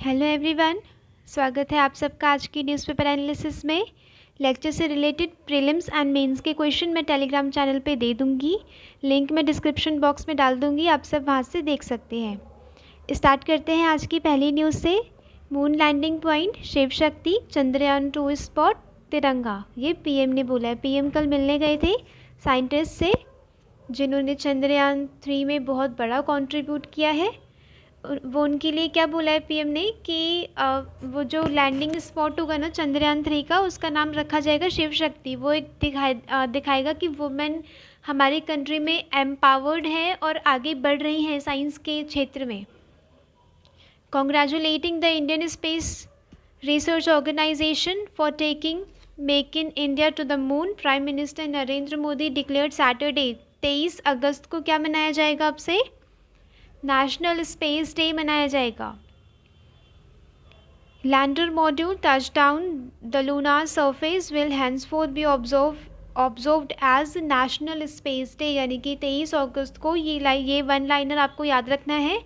Hello everyone, स्वागत है आप सबका आज की न्यूज़पेपर एनालिसिस में। लेक्चर से रिलेटेड प्रीलिम्स एंड मेंस के क्वेश्चन मैं टेलीग्राम चैनल पे दे दूंगी। लिंक मैं डिस्क्रिप्शन बॉक्स में डाल दूंगी, आप सब वहां से देख सकते हैं। स्टार्ट करते हैं आज की पहली न्यूज़ से। Moon landing point, Shiv Shakti, Chandrayaan 2 spot, तिरंगा। ये पीएम ने बोला है। पीएम कल मिलने गए थे साइंटिस्ट से जिन्होंने चंद्रयान 3 में बहुत बड़ा कंट्रीब्यूट किया है। वो उनके लिए क्या बोला है पीएम ने कि वो जो लैंडिंग स्पॉट होगा ना चंद्रयान 3 का, उसका नाम रखा जाएगा शिव शक्ति। वो एक दिखाएगा कि वुमेन हमारी कंट्री में एम्पावर्ड है और आगे बढ़ रही हैं साइंस के क्षेत्र में। Congratulating the Indian space research organisation for taking make in India to the moon, prime minister Narendra Modi declared Saturday 23 अगस्त को क्या मनाया जाएगा अब से? नेशनल स्पेस डे मनाया जाएगा। Lander module touchdown the lunar surface will henceforth be observed as national space day, यानी कि 23 अगस्त को ये वन लाइनर आपको याद रखना है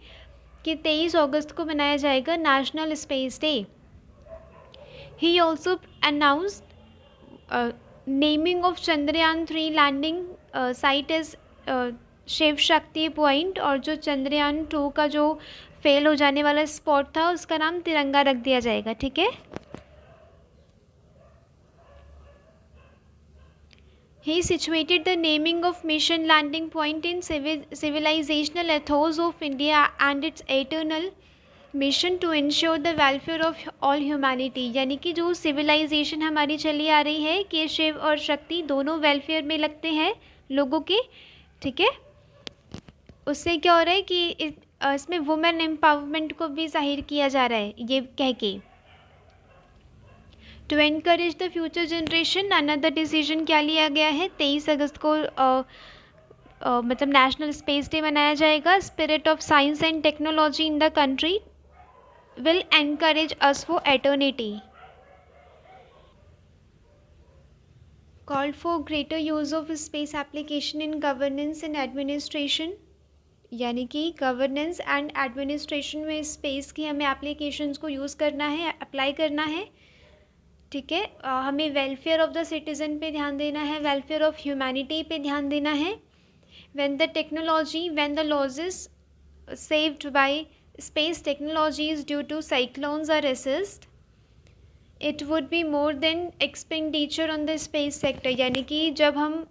कि 23 अगस्त को मनाया जाएगा national space day. He also announced naming of Chandrayaan 3 landing site is Shiv Shakti point, और जो चंद्रयान 2 का जो फेल हो जाने वाला स्पॉट था उसका नाम तिरंगा रख दिया जाएगा। ठीक है। He situated the naming of mission landing point in civilisational ethos of India and its eternal mission to ensure the welfare of all humanity, यानी कि जो सिविलाइजेशन हमारी चली आ रही है कि शिव और शक्ति दोनों वेलफेयर में लगते हैं लोगों के। ठीक है। उससे क्या हो रहा है कि इसमें वुमेन एम्पावरमेंट को भी जाहिर किया जा रहा है ये कह के। To encourage the future generation another decision क्या लिया गया है? 23 अगस्त को मतलब नेशनल स्पेस डे मनाया जाएगा। Spirit of science and technology in the country will encourage us for eternity. Called for greater use of space application in governance and administration, यानी कि गवर्नेंस एंड एडमिनिस्ट्रेशन में स्पेस की हमें applications को use करना है, अप्लाई करना है। ठीक है। हमें वेलफेयर ऑफ द सिटीज़न पे ध्यान देना है, वेलफेयर ऑफ ह्यूमैनिटी पे ध्यान देना है। When the losses saved by space technologies due to cyclones are assist, it would be more than expenditure on the space sector, यानी कि जब हम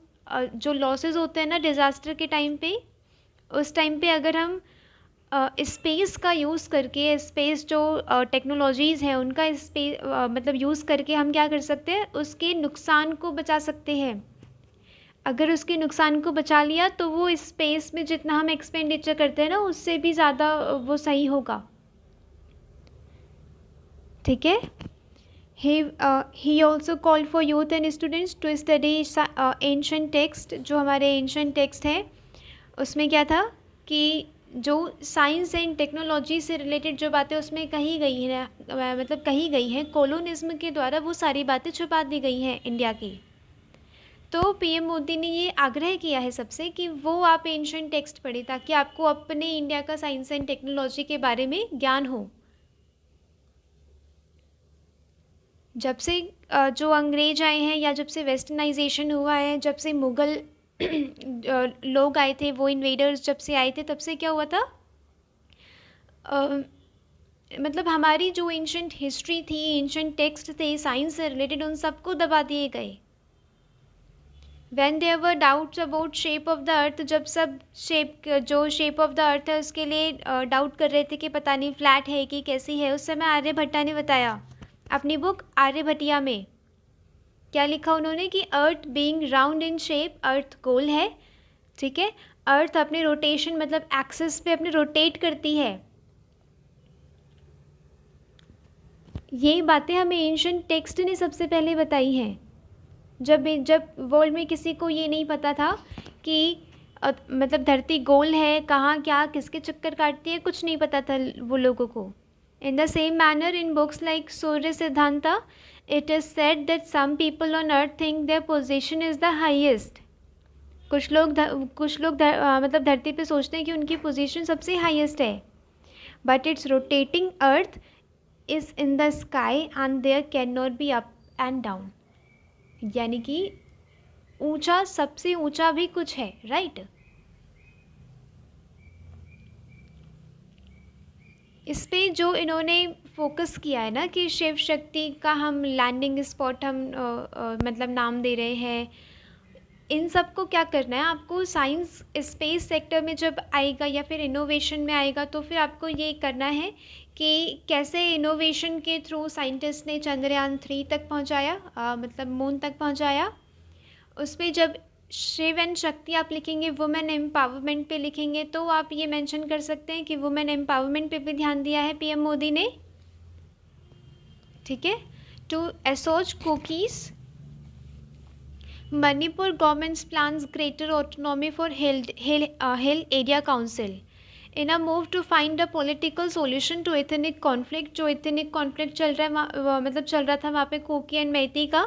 जो लॉसेस होते हैं ना डिज़ास्टर के टाइम पे, उस टाइम पे अगर हम स्पेस का यूज़ करके, स्पेस जो टेक्नोलॉजीज़ हैं उनका मतलब यूज़ करके हम क्या कर सकते हैं, उसके नुकसान को बचा सकते हैं। अगर उसके नुकसान को बचा लिया तो वो स्पेस में जितना हम एक्सपेंडिचर करते हैं ना उससे भी ज़्यादा वो सही होगा। ठीक है। He also call for youth and students to study ancient text. जो हमारे एंशंट टेक्स्ट हैं उसमें क्या था कि जो साइंस एंड टेक्नोलॉजी से रिलेटेड जो बातें उसमें कही गई हैं, मतलब कही गई हैं, कोलोनिज्म के द्वारा वो सारी बातें छुपा दी गई हैं इंडिया की। तो पीएम मोदी ने ये आग्रह किया है सबसे कि वो आप एंशंट टेक्स्ट पढ़ें ताकि आपको अपने इंडिया का साइंस एंड टेक्नोलॉजी के बारे में ज्ञान हो। जब से जो अंग्रेज आए हैं या जब से वेस्टर्नाइजेशन हुआ है, जब से मुग़ल लोग आए थे, वो इन्वेडर्स जब से आए थे, तब से क्या हुआ था, मतलब हमारी जो एंशंट हिस्ट्री थी, एंशंट टेक्स्ट थे साइंस से रिलेटेड, उन सबको दबा दिए गए। When there were doubts about shape of the earth, जब सब जो शेप ऑफ द अर्थ है उसके लिए डाउट कर रहे थे कि पता नहीं फ्लैट है कि कैसी है, उस समय आर्यभट्टा ने बताया अपनी बुक आर्यभटिया में क्या लिखा उन्होंने कि अर्थ बीइंग राउंड इन शेप, अर्थ गोल है। ठीक है। अर्थ अपने रोटेशन मतलब एक्सिस पे अपने रोटेट करती है। ये बातें हमें एंशंट टेक्स्ट ने सबसे पहले बताई हैं। जब वर्ल्ड में किसी को ये नहीं पता था कि मतलब धरती गोल है, कहाँ क्या किसके चक्कर काटती है, कुछ नहीं पता था वो लोगों को। In the same manner, in books like Surya Siddhanta, it is said that some people on earth think their position is the highest. कुछ लोग मतलब धरती पे सोचते हैं कि उनकी पोजीशन सबसे हाईएस्ट है, but it's rotating earth is in the sky and there can not be up and down, यानी कि ऊंचा, सबसे ऊंचा भी कुछ है, राइट। इस पे जो इन्होंने फोकस किया है ना कि शिव शक्ति का हम लैंडिंग स्पॉट हम मतलब नाम दे रहे हैं, इन सब को क्या करना है आपको, साइंस स्पेस सेक्टर में जब आएगा या फिर इनोवेशन में आएगा तो फिर आपको ये करना है कि कैसे इनोवेशन के थ्रू साइंटिस्ट ने चंद्रयान 3 तक पहुंचाया, मतलब मून तक पहुंचाया। उस पर जब शिव एंड शक्ति आप लिखेंगे, वुमेन एम्पावरमेंट पे लिखेंगे, तो आप ये मेंशन कर सकते हैं कि वुमेन एम्पावरमेंट पे भी ध्यान दिया है पीएम मोदी ने, ठीक है। टू असोच cookies, Manipur government plans greater autonomy for Hill Area Council in a move to find a political solution to ethnic conflict। जो ethnic conflict चल रहा है मतलब चल रहा था वहाँ पे कुकी एंड मैती का,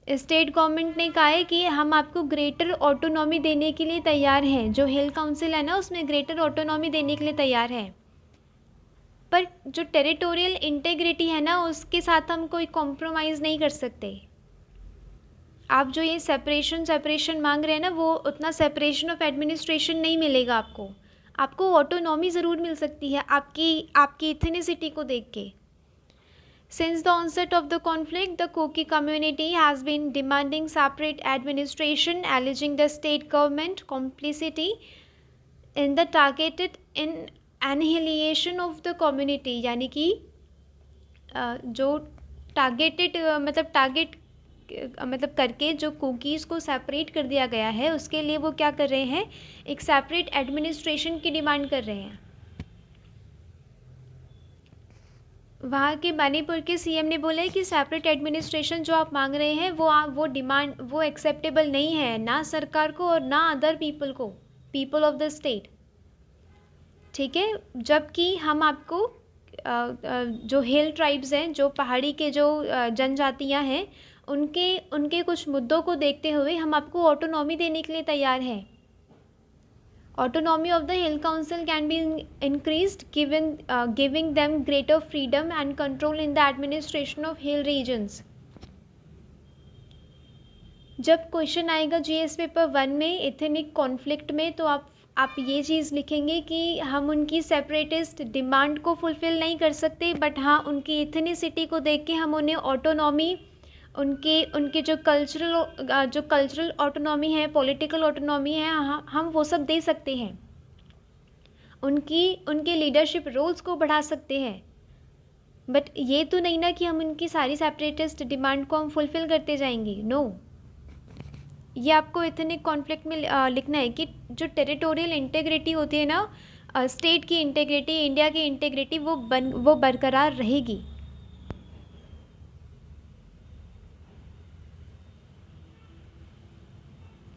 स्टेट गवर्नमेंट ने कहा है कि हम आपको ग्रेटर ऑटोनॉमी देने के लिए तैयार हैं। जो हिल काउंसिल है ना उसमें ग्रेटर ऑटोनॉमी देने के लिए तैयार है, पर जो टेरिटोरियल इंटेग्रिटी है ना उसके साथ हम कोई कॉम्प्रोमाइज़ नहीं कर सकते। आप जो ये सेपरेशन मांग रहे हैं ना, वो उतना सेपरेशन ऑफ एडमिनिस्ट्रेशन नहीं मिलेगा आपको। आपको ऑटोनॉमी ज़रूर मिल सकती है आपकी इथेनिसिटी को देख के। Since the onset of the conflict the Kuki community has been demanding separate administration, alleging the state government complicity in the targeted in annihilation of the community, यानी कि जो टारगेटेड मतलब करके जो कुकीज़ को सेपरेट कर दिया गया है उसके लिए वो क्या कर रहे हैं, एक सेपरेट एडमिनिस्ट्रेशन की डिमांड कर रहे हैं। वहाँ के मणिपुर के सीएम ने बोला है कि सेपरेट एडमिनिस्ट्रेशन जो आप मांग रहे हैं वो डिमांड वो एक्सेप्टेबल नहीं है, ना सरकार को और ना अदर पीपल को, पीपल ऑफ द स्टेट, ठीक है। जबकि हम आपको जो हिल ट्राइब्स हैं, जो पहाड़ी के जो जनजातियाँ हैं, उनके कुछ मुद्दों को देखते हुए हम आपको ऑटोनॉमी देने के लिए तैयार हैं। Autonomy of the hill council can be increased giving them greater freedom and control in the administration of hill regions. जब क्वेश्चन आएगा जीएस पेपर 1 में एथनिक कॉन्फ्लिक्ट में, तो आप ये चीज़ लिखेंगे कि हम उनकी सेपरेटिस्ट डिमांड को फुलफ़िल नहीं कर सकते, बट हाँ उनकी एथनिसिटी को देख के हम उन्हें ऑटोनॉमी, उनके जो कल्चरल ऑटोनॉमी है, पॉलिटिकल ऑटोनॉमी है, हम वो सब दे सकते हैं। उनके लीडरशिप रोल्स को बढ़ा सकते हैं, बट ये तो नहीं ना कि हम उनकी सारी सेपरेटिस्ट डिमांड को हम फुलफ़िल करते जाएंगे, नो। ये आपको एथनिक कॉन्फ्लिक्ट में लिखना है कि जो टेरिटोरियल इंटेग्रिटी होती है ना, स्टेट की इंटेग्रिटी, इंडिया की इंटेग्रिटी, वो बरकरार रहेगी।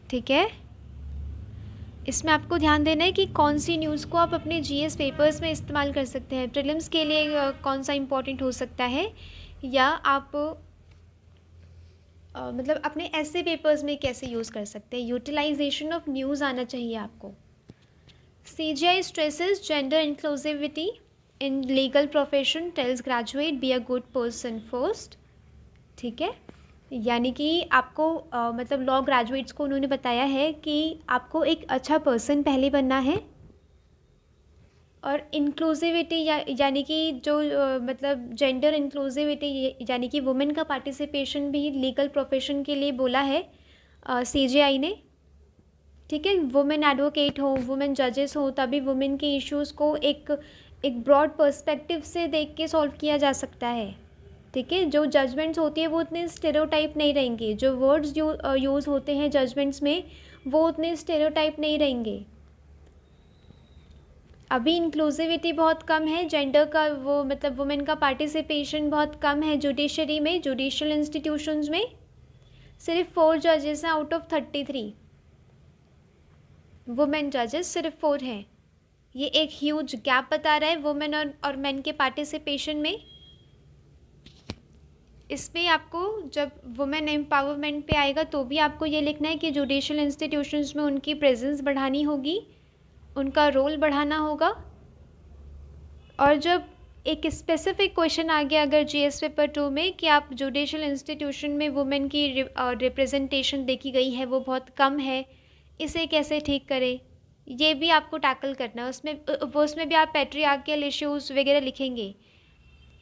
ठीक है, इसमें आपको ध्यान देना है कि कौन सी न्यूज़ को आप अपने जीएस पेपर्स में इस्तेमाल कर सकते हैं। प्रीलिम्स के लिए कौन सा इम्पोर्टेंट हो सकता है, या आप मतलब अपने ऐसे पेपर्स में कैसे यूज़ कर सकते हैं। यूटिलाइजेशन ऑफ न्यूज़ आना चाहिए आपको। CGI stresses gender inclusivity in legal profession, tells graduate be a good person first. ठीक है, यानी कि आपको मतलब लॉ ग्रेजुएट्स को उन्होंने बताया है कि आपको एक अच्छा पर्सन पहले बनना है, और इंक्लूसिविटी यानी कि जो मतलब जेंडर इंक्लूसिविटी यानी कि वुमेन का पार्टिसिपेशन भी लीगल प्रोफेशन के लिए बोला है CGI ने। ठीक है, वुमेन एडवोकेट हो, वुमेन जजेस हो, तभी वुमेन के इश्यूज़ को एक ब्रॉड पर्सपेक्टिव से देख के सॉल्व किया जा सकता है। ठीक है, जो जजमेंट्स होती है वो उतने स्टेरियोटाइप नहीं रहेंगे, जो वर्ड्स यूज़ होते हैं जजमेंट्स में वो उतने स्टेरियोटाइप नहीं रहेंगे। अभी इंक्लूसिविटी बहुत कम है, जेंडर का वो मतलब वुमेन का पार्टिसिपेशन बहुत कम है जुडिशरी में, जुडिशल इंस्टीट्यूशंस में सिर्फ 4 जजेस हैं आउट ऑफ 33 वुमेन जजेस, सिर्फ 4 हैं। ये एक ह्यूज गैप बता रहा है वुमेन और मेन के पार्टिसिपेशन में। इसमें आपको जब वुमेन एम्पावरमेंट पे आएगा तो भी आपको ये लिखना है कि जुडिशल इंस्टीट्यूशंस में उनकी प्रेजेंस बढ़ानी होगी, उनका रोल बढ़ाना होगा। और जब एक स्पेसिफिक क्वेश्चन आ गया अगर जीएस पेपर 2 में कि आप जुडिशल इंस्टीट्यूशन में वुमेन की रिप्रेजेंटेशन देखी गई है वो बहुत कम है, इसे कैसे ठीक करें, ये भी आपको टैकल करना है। उसमें भी आप पैट्रियार्कियल इश्यूज वगैरह लिखेंगे।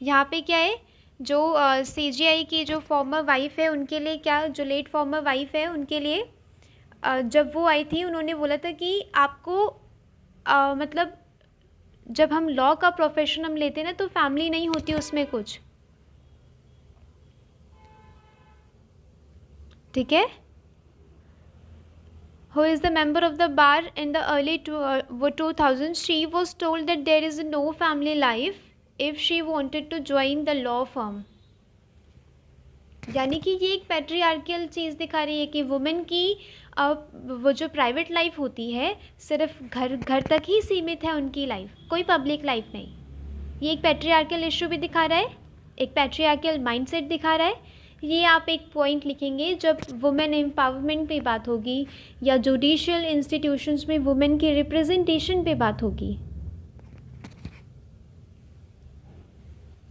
यहाँ पे क्या है, जो सीजीआई की जो फॉर्मर वाइफ है उनके लिए, क्या जो लेट फॉर्मर वाइफ है उनके लिए, जब वो आई थी उन्होंने बोला था कि आपको मतलब जब हम लॉ का प्रोफेशन हम लेते हैं ना तो फैमिली नहीं होती उसमें कुछ, ठीक है। Who is the member of the bar in the early 2000s, she was told that there is no family life if she wanted to join the law firm। यानी कि ये एक पैट्रियार्कियल चीज़ दिखा रही है कि वुमेन की वो जो प्राइवेट लाइफ होती है सिर्फ घर तक ही सीमित है उनकी लाइफ, कोई पब्लिक लाइफ नहीं। ये एक पैट्रियार्कियल इशू भी दिखा रहा है, एक पैट्रियार्कियल माइंडसेट दिखा रहा है। ये आप एक पॉइंट लिखेंगे जब वुमेन एम्पावरमेंट पे बात होगी या जुडिशियल इंस्टीट्यूशंस में वुमेन की रिप्रेजेंटेशन पे बात होगी,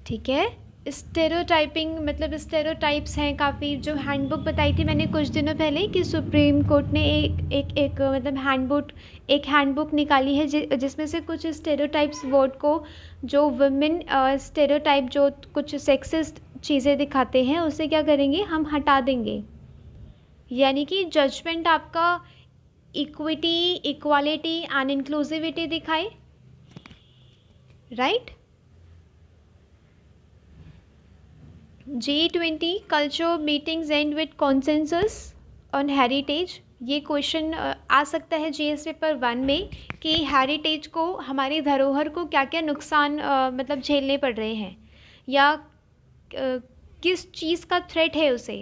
ठीक है। स्टेरियोटाइपिंग मतलब स्टेरियोटाइप्स हैं काफ़ी, जो हैंडबुक बताई थी मैंने कुछ दिनों पहले कि सुप्रीम कोर्ट ने एक मतलब एक हैंडबुक निकाली है जिसमें से कुछ स्टेरियोटाइप्स वर्ड को, जो वुमेन स्टेरियोटाइप जो कुछ सेक्सिस्ट चीज़ें दिखाते हैं उसे क्या करेंगे, हम हटा देंगे। यानी कि जजमेंट आपका इक्विटी, इक्वालिटी एंड इंक्लूसिविटी दिखाए, right. G20 culture meetings and with consensus on heritage, ये क्वेश्चन आ सकता है जीएस पेपर 1 में कि हेरिटेज को, हमारी धरोहर को क्या क्या नुकसान मतलब झेलने पड़ रहे हैं या किस चीज़ का थ्रेट है उसे।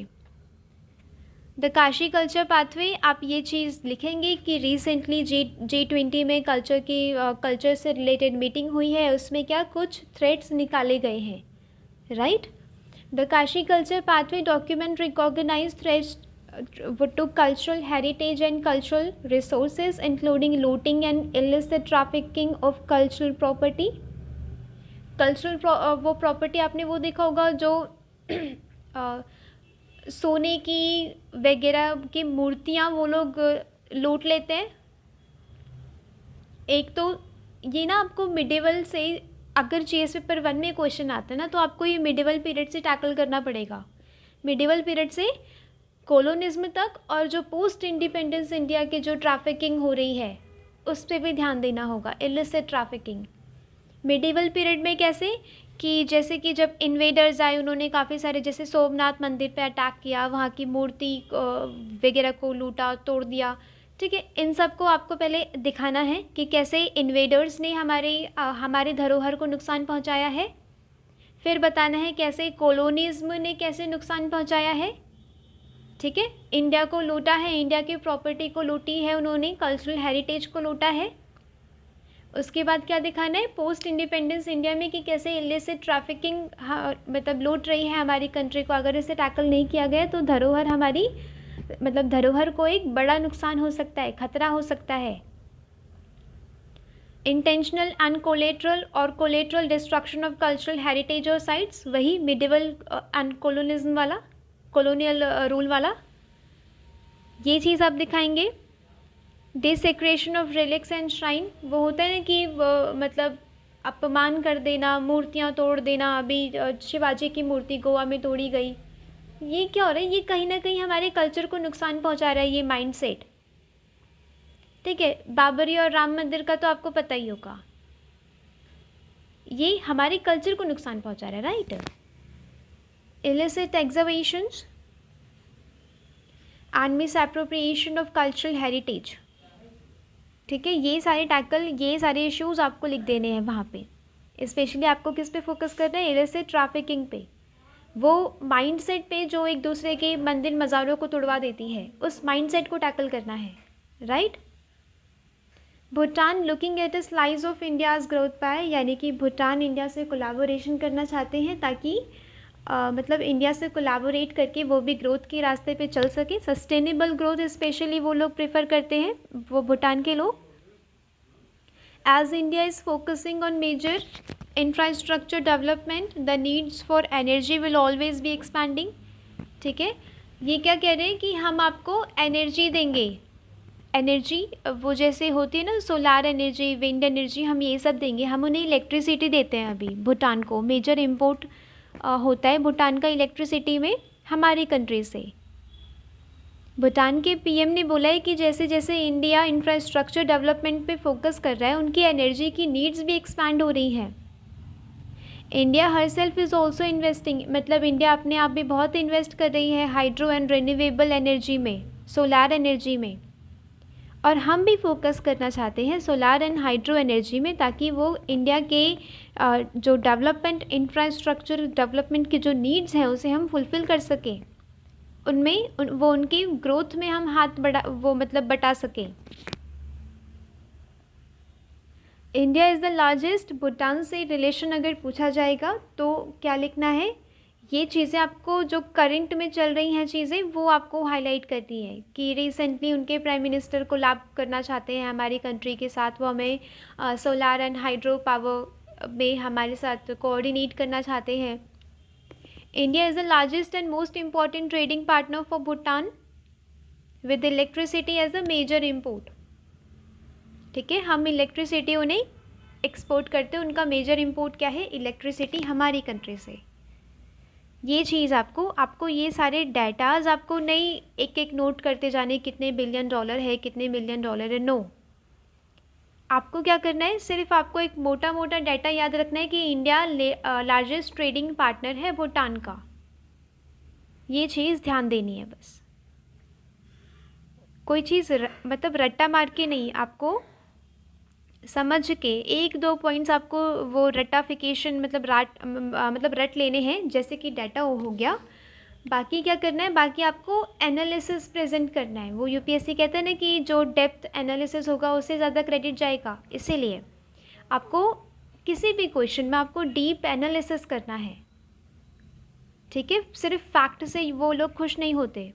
द काशी कल्चर पाथवे, आप ये चीज़ लिखेंगे कि रिसेंटली G20 में कल्चर से रिलेटेड मीटिंग हुई है, उसमें क्या कुछ थ्रेट्स निकाले गए हैं, right. The Kashi culture pathway document recognized threats to cultural heritage and cultural resources, including looting and illicit trafficking of cultural property। वो प्रॉपर्टी आपने वो देखा होगा जो सोने की वगैरह की मूर्तियाँ वो लोग लूट लेते हैं। एक तो ये ना आपको मिडिवल से, अगर जीएस पेपर 1 में क्वेश्चन आता है ना तो आपको ये मिडिवल पीरियड से टैकल करना पड़ेगा। मिडिवल पीरियड से कोलोनिज्म तक और जो पोस्ट इंडिपेंडेंस इंडिया की जो ट्रैफिकिंग हो रही है उस पर भी ध्यान देना होगा, इलिसिट ट्रैफिकिंग। मिडिवल पीरियड में कैसे कि जैसे कि जब इन्वेडर्स आए उन्होंने काफ़ी सारे, जैसे सोमनाथ मंदिर पे अटैक किया, वहाँ की मूर्ति वगैरह को लूटा तोड़ दिया, ठीक है। इन सब को आपको पहले दिखाना है कि कैसे इन्वेडर्स ने हमारे धरोहर को नुकसान पहुंचाया है। फिर बताना है कैसे कॉलोनिज्म ने कैसे नुकसान पहुंचाया है, ठीक है। इंडिया को लूटा है, इंडिया की प्रॉपर्टी को लूटी है उन्होंने, कल्चरल हेरिटेज को लूटा है। उसके बाद क्या दिखाना है, पोस्ट इंडिपेंडेंस इंडिया में कि कैसे इलिसिट ट्रैफिकिंग मतलब लूट रही है हमारी कंट्री को। अगर इसे टैकल नहीं किया गया तो धरोहर हमारी, मतलब धरोहर को एक बड़ा नुकसान हो सकता है, खतरा हो सकता है। इंटेंशनल एंड कोलेटरल और collateral destruction of cultural heritage और साइट्स, वही मिडिवल एंड कोलोनिज्म वाला, कॉलोनियल रूल वाला, ये चीज़ आप दिखाएंगे। डिसेक्रेशन ऑफ रिलिक्स एंड श्राइन, वो होता है ना कि मतलब अपमान कर देना, मूर्तियाँ तोड़ देना। अभी शिवाजी की मूर्ति गोवा में तोड़ी गई, ये क्या हो रहा है, ये कहीं ना कहीं हमारे कल्चर को नुकसान पहुंचा रहा है ये माइंडसेट, ठीक है। बाबरी और राम मंदिर का तो आपको पता ही होगा, ये हमारे कल्चर को नुकसान पहुंचा रहा है, right. Illicit exhibitions and miss appropriation of cultural heritage, ठीक है। ये सारे इश्यूज आपको लिख देने हैं वहाँ पे। स्पेशली आपको किस पे फोकस करना है, इलिसिट ट्रैफिकिंग पे, वो माइंडसेट पे जो एक दूसरे के मंदिर मज़ारों को तोड़वा देती है, उस माइंडसेट को टैकल करना है, right. Bhutan looking at the slice of India's growth पाए, यानी कि भूटान इंडिया से कोलैबोरेशन करना चाहते हैं ताकि मतलब इंडिया से कोलैबोरेट करके वो भी ग्रोथ के रास्ते पे चल सके। सस्टेनेबल ग्रोथ स्पेशली वो लोग प्रेफर करते हैं, वो भूटान के लोग। As India is focusing on major infrastructure development, the needs for energy will always be expanding. ठीक है, ये क्या कह रहे हैं कि हम आपको एनर्जी देंगे। एनर्जी वो जैसे होती है ना, सोलार एनर्जी, विंड एनर्जी, हम ये सब देंगे। हम उन्हें इलेक्ट्रिसिटी देते हैं अभी भूटान को, मेजर इम्पोर्ट होता है भूटान का इलेक्ट्रिसिटी में हमारी कंट्री से। भूटान के पीएम ने बोला है कि जैसे जैसे इंडिया इंफ्रास्ट्रक्चर डेवलपमेंट पे फोकस कर रहा है, उनकी एनर्जी की नीड्स भी एक्सपैंड हो रही हैं। India her self is also investing, मतलब इंडिया अपने आप भी बहुत इन्वेस्ट कर रही है हाइड्रो एंड रिन्यूएबल एनर्जी में, सोलार एनर्जी में। और हम भी फोकस करना चाहते हैं सोलार एंड हाइड्रो एनर्जी में, ताकि वो इंडिया के जो डेवलपमेंट, इंफ्रास्ट्रक्चर डेवलपमेंट की जो नीड्स हैं उसे हम फुलफ़िल कर सकें, वो उनकी ग्रोथ में हम हाथ बटा सकें। India is the largest, Bhutan से रिलेशन अगर पूछा जाएगा तो क्या लिखना है, ये चीज़ें आपको जो करंट में चल रही हैं चीज़ें वो आपको हाईलाइट करनी है कि रिसेंटली उनके प्राइम मिनिस्टर कोलैब करना चाहते हैं हमारी कंट्री के साथ, वो हमें सोलार एंड हाइड्रो पावर में हमारे साथ कोऑर्डिनेट करना चाहते हैं। India is the largest and most important trading partner for Bhutan with electricity as a major import. ठीक है, हम इलेक्ट्रिसिटी उन्हें एक्सपोर्ट करते हैं, उनका मेजर इम्पोर्ट क्या है, इलेक्ट्रिसिटी हमारी कंट्री से। ये चीज़ आपको ये सारे डाटाज आपको नहीं एक एक नोट करते जाने कितने बिलियन डॉलर है, कितने मिलियन डॉलर है, नो। आपको क्या करना है, सिर्फ आपको एक मोटा मोटा डाटा याद रखना है कि इंडिया लार्जेस्ट ट्रेडिंग पार्टनर है भूटान का। ये चीज़ ध्यान देनी है बस, कोई चीज़ मतलब रट्टा मार के नहीं, आपको समझ के एक दो पॉइंट्स आपको वो रट्टाफिकेशन मतलब रट लेने हैं, जैसे कि डाटा हो गया। बाकी क्या करना है, बाकी आपको एनालिसिस प्रेजेंट करना है। वो यूपीएससी कहता है ना कि जो डेप्थ एनालिसिस होगा उससे ज़्यादा क्रेडिट जाएगा, इसीलिए आपको किसी भी क्वेश्चन में आपको डीप एनालिसिस करना है। ठीक है, सिर्फ फैक्ट से वो लोग खुश नहीं होते।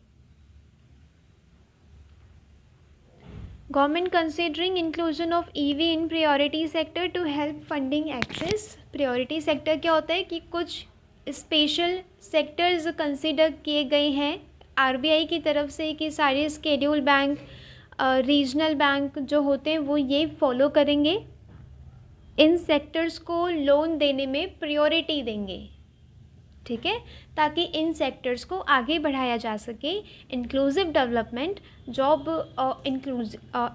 Government considering inclusion of EV in priority sector to help funding access. Priority sector क्या होता है कि कुछ स्पेशल सेक्टर्स कंसिडर किए गए हैं आरबीआई की तरफ से कि सारे स्केड्यूल बैंक, रीजनल बैंक जो होते हैं वो ये फॉलो करेंगे, इन सेक्टर्स को लोन देने में प्रायोरिटी देंगे। ठीक है, ताकि इन सेक्टर्स को आगे बढ़ाया जा सके, inclusive development, job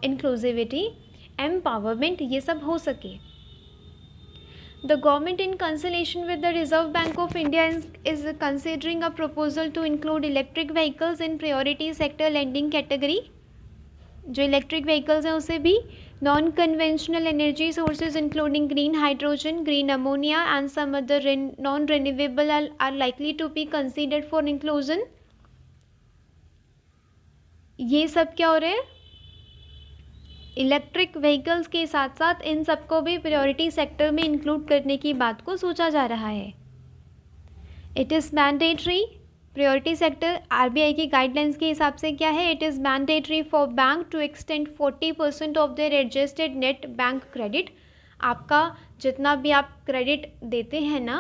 inclusivity, empowerment, ये सब हो सके। The government in consultation with the reserve bank of India is considering a proposal to include electric vehicles in priority sector lending category. जो इलेक्ट्रिक व्हीकल्स हैं उसे भी non conventional energy sources including green hydrogen, green ammonia and some other non renewable are likely to be considered for inclusion. ये सब क्या हो रहे हैं, इलेक्ट्रिक व्हीकल्स के साथ साथ इन सबको भी प्रायोरिटी सेक्टर में इंक्लूड करने की बात को सोचा जा रहा है। It is mandatory, priority sector RBI की गाइडलाइंस के हिसाब से क्या है, it is mandatory for bank to extend 40% of their adjusted net bank credit. आपका जितना भी आप क्रेडिट देते हैं ना,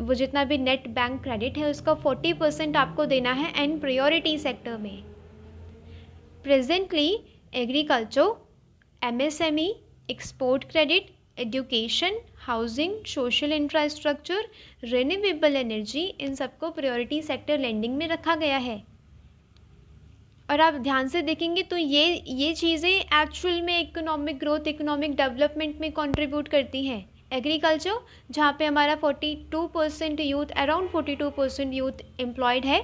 वो जितना भी नेट बैंक क्रेडिट है उसका 40% आपको देना है एंड प्रायोरिटी सेक्टर में। Presently agriculture, MSME, export credit, education, housing, social infrastructure, renewable energy, इन सबको प्रायोरिटी सेक्टर लेंडिंग में रखा गया है। और आप ध्यान से देखेंगे तो ये चीज़ें एक्चुअल में इकोनॉमिक ग्रोथ, इकोनॉमिक डेवलपमेंट में कंट्रीब्यूट करती हैं। एग्रीकल्चर जहाँ पे हमारा 42% यूथ, अराउंड 42% यूथ एम्प्लॉयड है।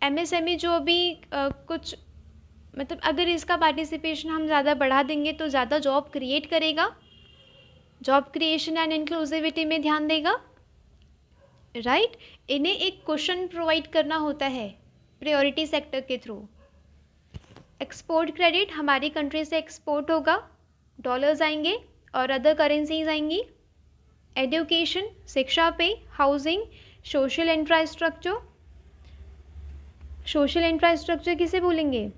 एमएसएमई जो अभी कुछ मतलब अगर इसका पार्टिसिपेशन हम ज़्यादा बढ़ा देंगे तो ज़्यादा जॉब क्रिएट करेगा, जॉब क्रिएशन एंड इंक्लूसिविटी में ध्यान देगा, राइट। इन्हें एक क्वेश्चन प्रोवाइड करना होता है प्रायोरिटी सेक्टर के थ्रू। एक्सपोर्ट क्रेडिट, हमारी कंट्री से एक्सपोर्ट होगा, डॉलर्स आएंगे और अदर करेंसीज आएंगी। एजुकेशन, शिक्षा पे, housing, social infrastructure. Social infrastructure किसे बोलेंगे,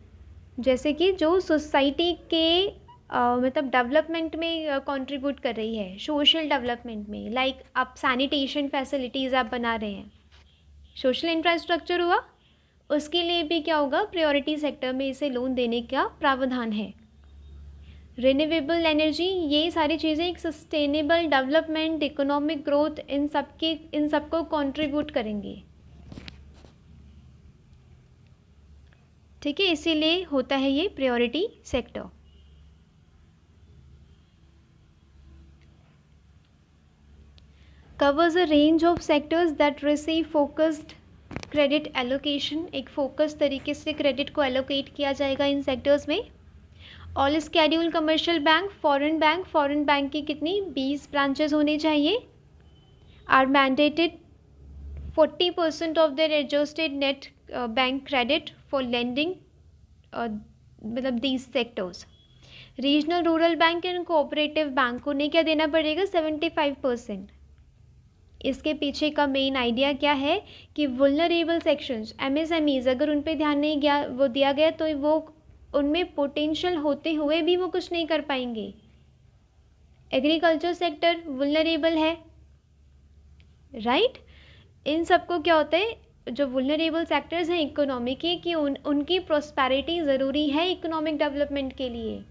जैसे कि जो सोसाइटी के मतलब डेवलपमेंट में कंट्रीब्यूट कर रही है, सोशल डेवलपमेंट में। लाइक आप सैनिटेशन फैसिलिटीज़ आप बना रहे हैं, सोशल इंफ्रास्ट्रक्चर हुआ, उसके लिए भी क्या होगा, प्रायोरिटी सेक्टर में इसे लोन देने का प्रावधान है। रिन्यूएबल एनर्जी, ये सारी चीज़ें एक सस्टेनेबल डेवलपमेंट, इकोनॉमिक ग्रोथ, इन सबको कंट्रीब्यूट करेंगे। ठीक है, इसीलिए होता है ये priority sector. Covers a range of sectors that receive focused credit allocation, एक फोकस तरीके से क्रेडिट को एलोकेट किया जाएगा इन सेक्टर्स में। All scheduled commercial bank, foreign bank की कितनी 20 ब्रांचेस होनी चाहिए। Are mandated 40% of their adjusted net bank credit for lending, मतलब these sectors. Regional rural bank and cooperative bank को नहीं क्या देना पड़ेगा, 75%। इसके पीछे का मेन आइडिया क्या है कि वुल्नरेबल सेक्शंस, एमएसएमईज, अगर उन पे ध्यान नहीं गया वो दिया गया तो वो उनमें पोटेंशियल होते हुए भी वो कुछ नहीं कर पाएंगे। एग्रीकल्चर सेक्टर वुल्नरेबल है, राइट। इन सबको क्या होता है, जो वुल्नरेबल सेक्टर्स हैं इकोनॉमी के, कि उनकी प्रॉस्पेरिटी ज़रूरी है इकोनॉमिक डेवलपमेंट के लिए,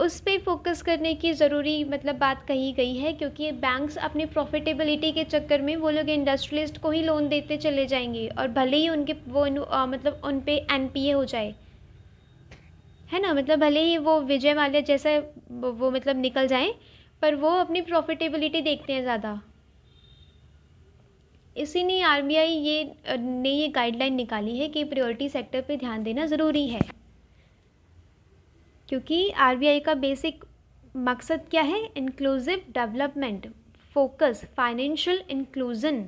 उस पर फोकस करने की ज़रूरी मतलब बात कही गई है। क्योंकि बैंक्स अपनी प्रॉफिटेबिलिटी के चक्कर में वो लोग इंडस्ट्रियलिस्ट को ही लोन देते चले जाएंगे, और भले ही उनके वो मतलब उन पे एनपीए हो जाए, है ना, मतलब भले ही वो विजय माल्या जैसा वो मतलब निकल जाएं, पर वो अपनी प्रॉफिटेबिलिटी देखते हैं ज़्यादा। इसीलिए आरबीआई ने ये गाइडलाइन निकाली है कि प्रायोरिटी सेक्टर पे ध्यान देना ज़रूरी है। क्योंकि आरबीआई का बेसिक मकसद क्या है, inclusive development, focus, financial inclusion,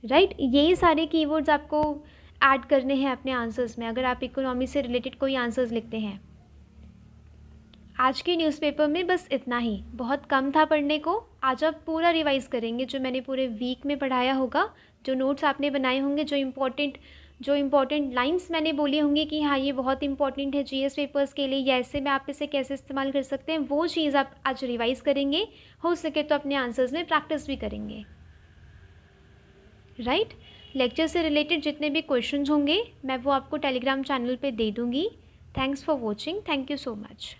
right. यही सारे कीवर्ड्स आपको ऐड करने हैं अपने आंसर्स में, अगर आप इकोनॉमी से रिलेटेड कोई आंसर्स लिखते हैं। आज के न्यूज़पेपर में बस इतना ही, बहुत कम था पढ़ने को। आज आप पूरा रिवाइज़ करेंगे, जो मैंने पूरे वीक में पढ़ाया होगा, जो नोट्स आपने बनाए होंगे, जो इम्पॉर्टेंट लाइंस मैंने बोली होंगी कि हाँ ये बहुत इंपॉर्टेंट है जीएस पेपर्स के लिए, या ऐसे में आप इसे कैसे इस्तेमाल कर सकते हैं, वो चीज़ आप आज रिवाइज़ करेंगे। हो सके तो अपने आंसर्स में प्रैक्टिस भी करेंगे, राइट। लेक्चर से रिलेटेड जितने भी क्वेश्चंस होंगे मैं वो आपको टेलीग्राम चैनल पे दे दूँगी। Thanks for watching, thank you so much.